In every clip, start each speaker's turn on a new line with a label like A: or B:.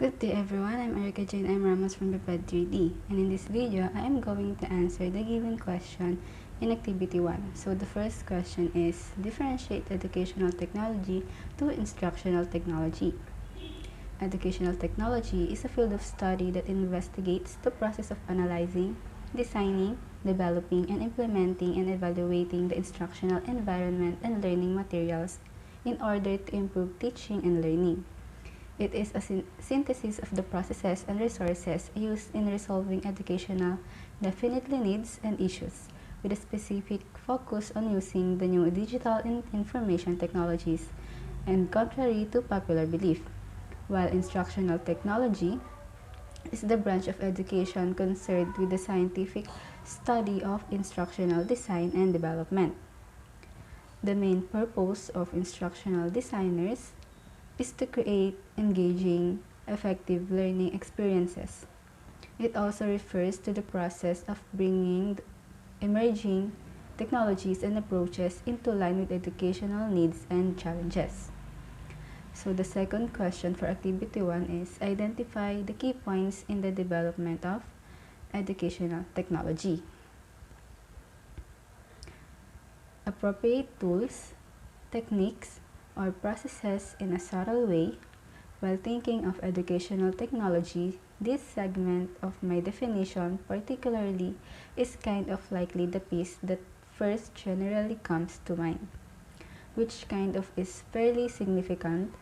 A: Good day everyone, I'm Erica Jane M. Ramos from Preped 3D, and in this video, I am going to answer the given question in Activity 1. So the first question is, differentiate educational technology to instructional technology. Educational technology is a field of study that investigates the process of analyzing, designing, developing, and implementing and evaluating the instructional environment and learning materials in order to improve teaching and learning. It is a synthesis of the processes and resources used in resolving educational definitely needs and issues, with a specific focus on using the new digital and information technologies, and contrary to popular belief. While instructional technology is the branch of education concerned with the scientific study of instructional design and development. The main purpose of instructional designers is to create engaging, effective learning experiences. It also refers to the process of bringing emerging technologies and approaches into line with educational needs and challenges. So the second question for Activity 1 is, identify the key points in the development of educational technology. Appropriate tools, techniques, or processes in a subtle way. While thinking of educational technology, this segment of my definition particularly is kind of likely the piece that first generally comes to mind, which kind of is fairly significant,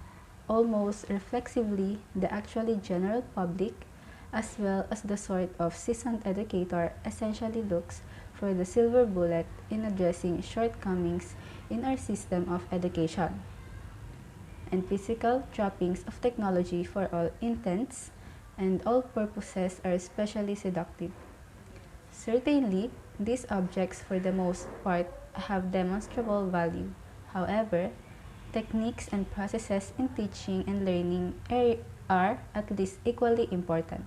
A: almost reflexively the actually general public, as well as the sort of seasoned educator essentially looks for the silver bullet in addressing shortcomings in our system of education. And physical trappings of technology for all intents and all purposes are especially seductive. Certainly, these objects for the most part have demonstrable value. However, techniques and processes in teaching and learning are at least equally important.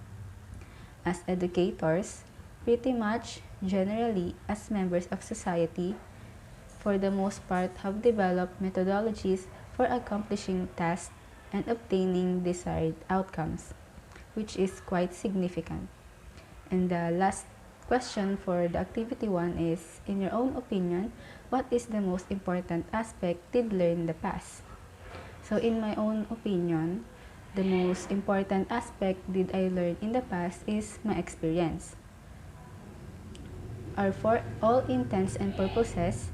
A: As educators, pretty much generally as members of society, for the most part have developed methodologies for accomplishing tasks and obtaining desired outcomes, which is quite significant. And the last question for the Activity 1 is, in your own opinion, what is the most important aspect did learn in the past? So in my own opinion, the most important aspect did I learn in the past is my experience. Or for all intents and purposes,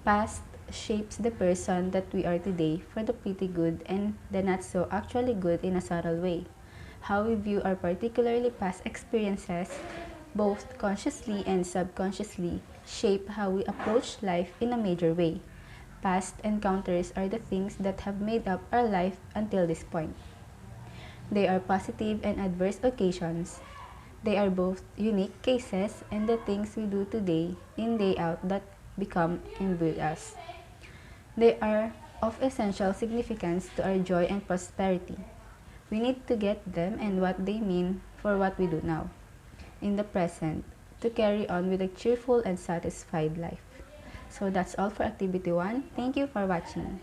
A: past shapes the person that we are today for the pretty good and the not so actually good in a subtle way. How we view our particularly past experiences, both consciously and subconsciously, shape how we approach life in a major way. Past encounters are the things that have made up our life until this point. They are positive and adverse occasions. They are both unique cases and the things we do today in day out that become imbued us. They are of essential significance to our joy and prosperity. We need to get them and what they mean for what we do now, in the present, to carry on with a cheerful and satisfied life. So that's all for Activity 1. Thank you for watching.